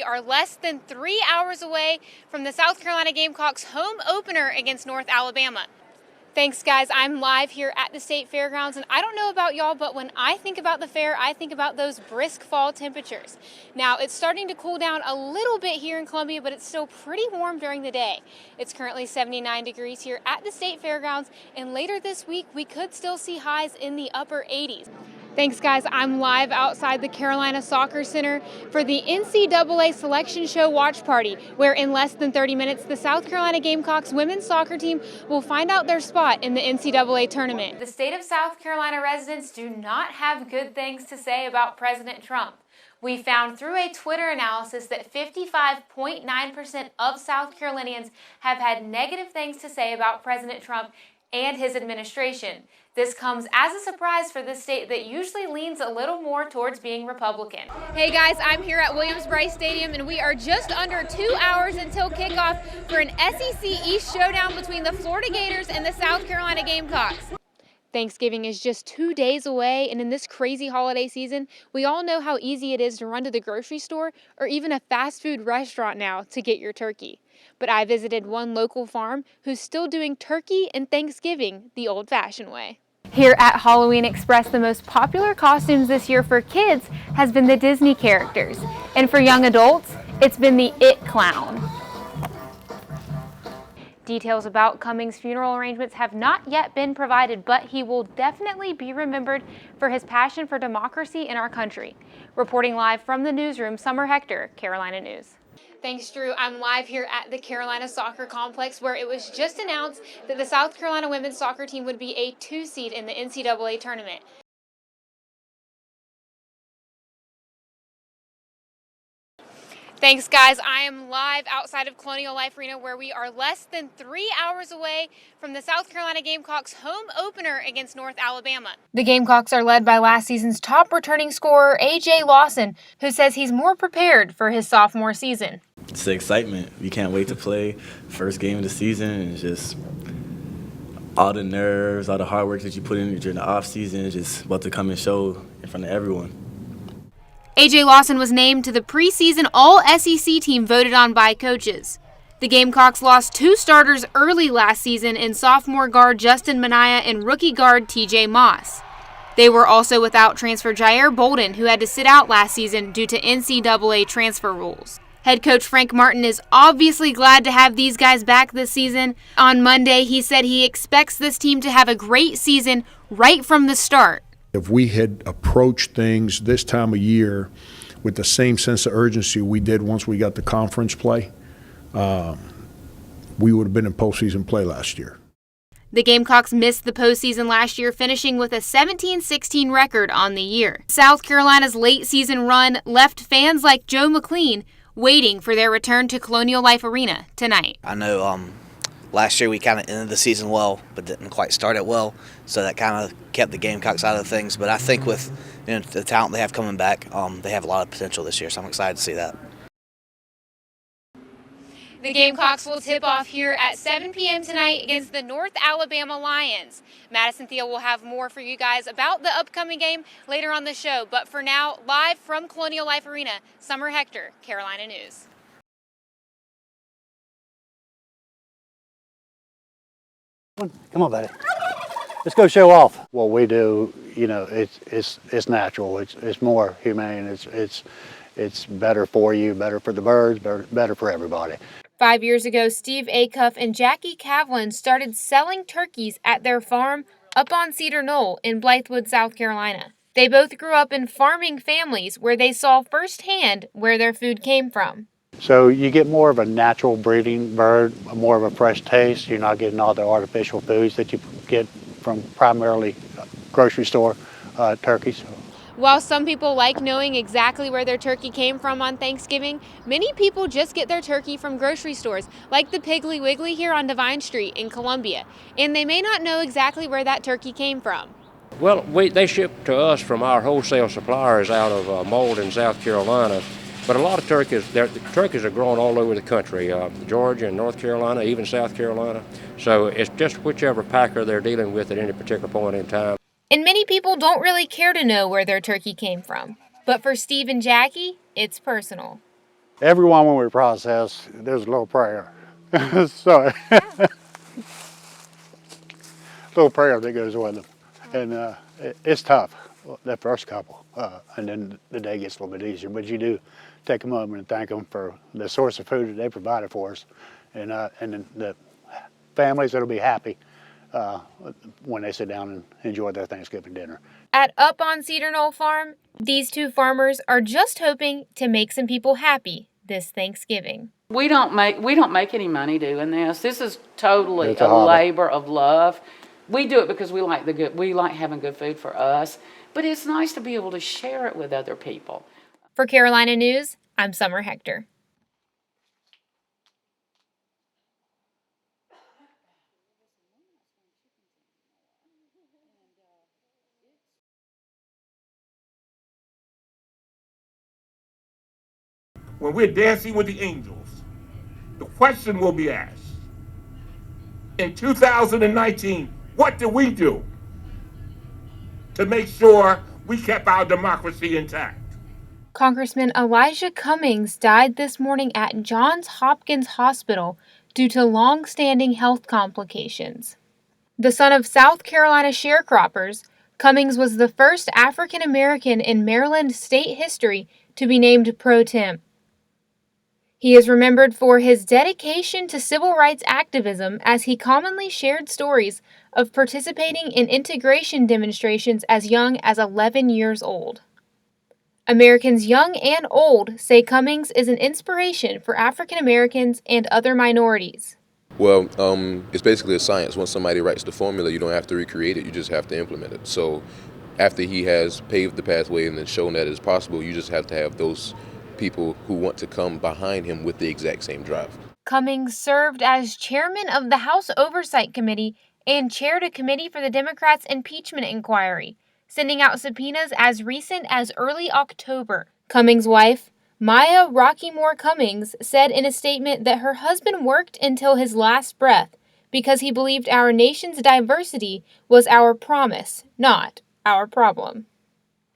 are less than 3 hours away from the South Carolina Gamecocks home opener against North Alabama. Thanks, guys. I'm live here at the State Fairgrounds, and I don't know about y'all, but when I think about the fair, I think about those brisk fall temperatures. Now, it's starting to cool down a little bit here in Columbia, but it's still pretty warm during the day. It's currently 79 degrees here at the State Fairgrounds, and later this week, we could still see highs in the upper 80s. Thanks, guys. I'm live outside the Carolina Soccer Center for the NCAA Selection Show watch party, where in less than 30 minutes, the South Carolina Gamecocks women's soccer team will find out their spot in the NCAA tournament. The state of South Carolina residents do not have good things to say about President Trump. We found through a Twitter analysis that 55.9% of South Carolinians have had negative things to say about President Trump and his administration. This comes as a surprise for this state that usually leans a little more towards being Republican. Hey guys, I'm here at Williams-Brice Stadium, and we are just under 2 hours until kickoff for an SEC East showdown between the Florida Gators and the South Carolina Gamecocks. Thanksgiving is just 2 days away, and in this crazy holiday season, we all know how easy it is to run to the grocery store or even a fast food restaurant now to get your turkey. But I visited one local farm who's still doing turkey and Thanksgiving the old-fashioned way. Here at Halloween Express, the most popular costumes this year for kids has been the Disney characters. And for young adults, it's been the It Clown. Details about Cummings' funeral arrangements have not yet been provided, but he will definitely be remembered for his passion for democracy in our country. Reporting live from the newsroom, Summer Huechtker, Carolina News. Thanks, Drew. I'm live here at the Carolina Soccer Complex, where it was just announced that the South Carolina women's soccer team would be a 2 seed in the NCAA tournament. Thanks, guys. I am live outside of Colonial Life Arena, where we are less than 3 hours away from the South Carolina Gamecocks home opener against North Alabama. The Gamecocks are led by last season's top returning scorer, A.J. Lawson, who says he's more prepared for his sophomore season. It's the excitement. We can't wait to play. First game of the season, and just all the nerves, all the hard work that you put in during the off season is just about to come and show in front of everyone. A.J. Lawson was named to the preseason All-SEC team voted on by coaches. The Gamecocks lost 2 starters early last season in sophomore guard Justin Minaya and rookie guard T.J. Moss. They were also without transfer Jair Bolden, who had to sit out last season due to NCAA transfer rules. Head coach Frank Martin is obviously glad to have these guys back this season. On Monday, he said he expects this team to have a great season right from the start. If we had approached things this time of year with the same sense of urgency we did once we got the conference play, we would have been in postseason play last year. The Gamecocks missed the postseason last year, finishing with a 17-16 record on the year. South Carolina's late season run left fans like Joe McLean waiting for their return to Colonial Life Arena tonight. I know last year we kind of ended the season well, but didn't quite start it well, so that kind of kept the Gamecocks out of things. But I think with the talent they have coming back, they have a lot of potential this year, so I'm excited to see that. The Gamecocks will tip off here at 7 p.m. tonight against the North Alabama Lions. Madison Thiel will have more for you guys about the upcoming game later on the show. But for now, live from Colonial Life Arena, Summer Huechtker, Carolina News. Come on, buddy. Let's go show off. What we do, you know, it's natural. It's more humane. It's better for you, better for the birds, better for everybody. 5 years ago, Steve Acuff and Jackie Cavlin started selling turkeys at their farm up on Cedar Knoll in Blythewood, South Carolina. They both grew up in farming families where they saw firsthand where their food came from. So you get more of a natural breeding bird, more of a fresh taste. You're not getting all the artificial foods that you get from primarily grocery store turkeys. While some people like knowing exactly where their turkey came from on Thanksgiving, many people just get their turkey from grocery stores, like the Piggly Wiggly here on Divine Street in Columbia, and they may not know exactly where that turkey came from. Well, they ship to us from our wholesale suppliers out of Malden, South Carolina. But a lot of turkeys, the turkeys are grown all over the country, Georgia and North Carolina, even South Carolina. So it's just whichever packer they're dealing with at any particular point in time. And many people don't really care to know where their turkey came from. But for Steve and Jackie, it's personal. Everyone when we process, there's a little prayer. So, little prayer that goes with them. And it's tough, that first couple. And then the day gets a little bit easier. But you do take a moment and thank them for the source of food that they provided for us. And then the families that'll be happy when they sit down and enjoy their Thanksgiving dinner. At Up on Cedar Knoll Farm, these two farmers are just hoping to make some people happy this Thanksgiving. We don't make any money doing this. This is totally It's a a hobby. labor of love. We do it because we like having good food for us, but it's nice to be able to share it with other people. For Carolina News, I'm Summer Huechtker. When we're dancing with the angels, the question will be asked, in 2019, what did we do to make sure we kept our democracy intact? Congressman Elijah Cummings died this morning at Johns Hopkins Hospital due to long-standing health complications. The son of South Carolina sharecroppers, Cummings was the first African American in Maryland state history to be named pro tem. He is remembered for his dedication to civil rights activism, as he commonly shared stories of participating in integration demonstrations as young as 11 years old. Americans young and old say Cummings is an inspiration for African Americans and other minorities. Well, it's basically a science. Once somebody writes the formula, you don't have to recreate it, you just have to implement it. So after he has paved the pathway and then shown that it's possible, you just have to have those people who want to come behind him with the exact same drive. Cummings served as chairman of the House Oversight Committee and chaired a committee for the Democrats' impeachment inquiry, sending out subpoenas as recent as early October. Cummings' wife, Maya Rockymore Cummings, said in a statement that her husband worked until his last breath because he believed our nation's diversity was our promise, not our problem.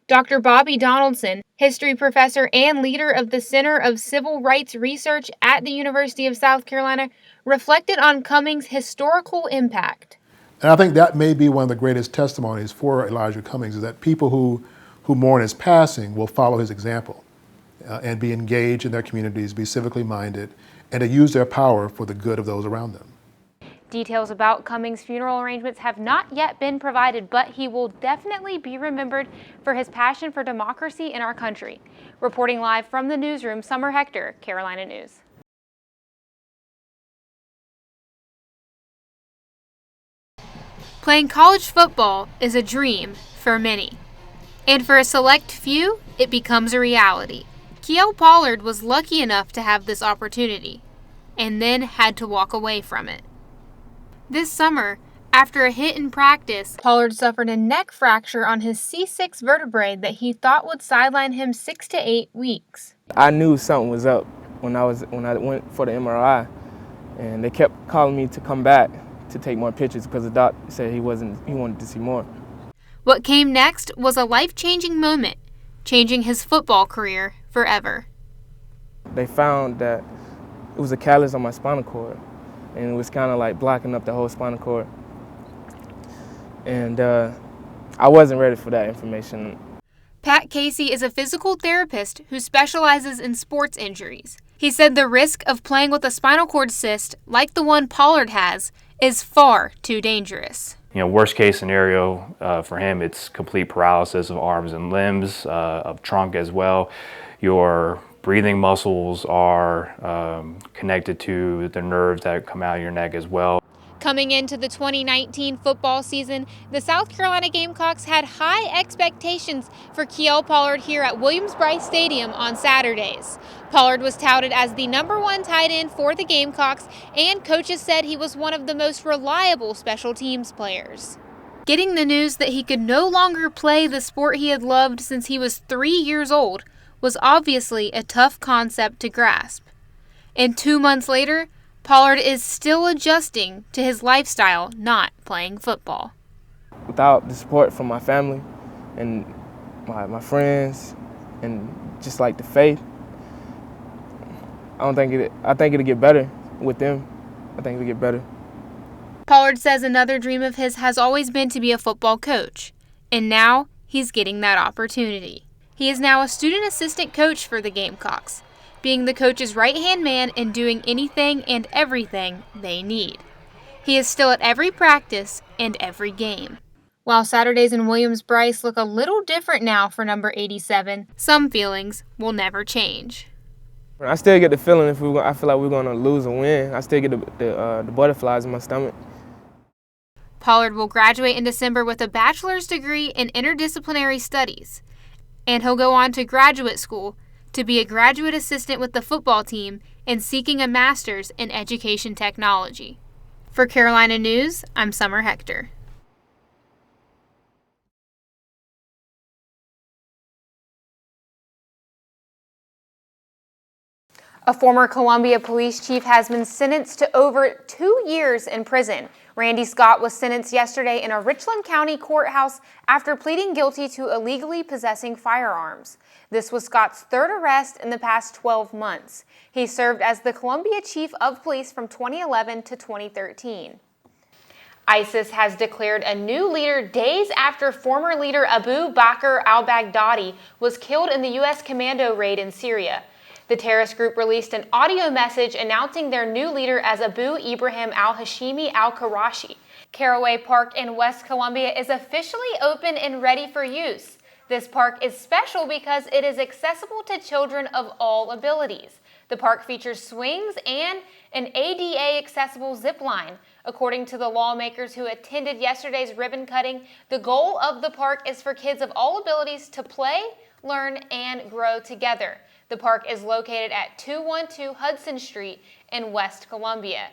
Dr. Bobby Donaldson, history professor and leader of the Center of Civil Rights Research at the University of South Carolina, reflected on Cummings' historical impact. And I think that may be one of the greatest testimonies for Elijah Cummings, is that people who mourn his passing will follow his example and be engaged in their communities, be civically minded, and to use their power for the good of those around them. Details about Cummings' funeral arrangements have not yet been provided, but he will definitely be remembered for his passion for democracy in our country. Reporting live from the newsroom, Summer Huechtker, Carolina News. Playing college football is a dream for many, and for a select few, it becomes a reality. Kiel Pollard was lucky enough to have this opportunity, and then had to walk away from it. This summer, after a hit in practice, Pollard suffered a neck fracture on his C6 vertebrae that he thought would sideline him 6 to 8 weeks. I knew something was up when I went for the MRI, and they kept calling me to come back to take more pictures because the doc said he wanted to see more. What came next was a life-changing moment, changing his football career forever. They found that it was a callus on my spinal cord, and it was kind of like blocking up the whole spinal cord. And I wasn't ready for that information. Pat Casey is a physical therapist who specializes in sports injuries. He said the risk of playing with a spinal cord cyst, like the one Pollard has, is far too dangerous. You know, worst case scenario for him, it's complete paralysis of arms and limbs, of trunk as well. Your breathing muscles are connected to the nerves that come out of your neck as well. Coming into the 2019 football season, the South Carolina Gamecocks had high expectations for Kiel Pollard here at Williams-Brice Stadium on Saturdays. Pollard was touted as the #1 tight end for the Gamecocks, and coaches said he was one of the most reliable special teams players. Getting the news that he could no longer play the sport he had loved since he was 3 years old was obviously a tough concept to grasp. And 2 months later, Pollard is still adjusting to his lifestyle not playing football. Without the support from my family and my friends and just like the faith, I think it'll get better with them. I think it'll get better. Pollard says another dream of his has always been to be a football coach, and now he's getting that opportunity. He is now a student assistant coach for the Gamecocks, being the coach's right-hand man and doing anything and everything they need. He is still at every practice and every game. While Saturdays in Williams-Brice look a little different now for number 87, some feelings will never change. I still get the feeling I feel like we're going to lose or win. I still get the butterflies in my stomach. Pollard will graduate in December with a bachelor's degree in interdisciplinary studies, and he'll go on to graduate school to be a graduate assistant with the football team and seeking a master's in education technology. For Carolina News, I'm Summer Huechtker. A former Columbia police chief has been sentenced to over 2 years in prison. Randy Scott was sentenced yesterday in a Richland County courthouse after pleading guilty to illegally possessing firearms. This was Scott's third arrest in the past 12 months. He served as the Columbia chief of police from 2011 to 2013. ISIS has declared a new leader days after former leader Abu Bakr al-Baghdadi was killed in the U.S. commando raid in Syria. The terrorist group released an audio message announcing their new leader as Abu Ibrahim al-Hashimi al-Qurashi. Caraway Park in West Columbia is officially open and ready for use. This park is special because it is accessible to children of all abilities. The park features swings and an ADA-accessible zip line. According to the lawmakers who attended yesterday's ribbon cutting, the goal of the park is for kids of all abilities to play, learn, and grow together. The park is located at 212 Hudson Street in West Columbia.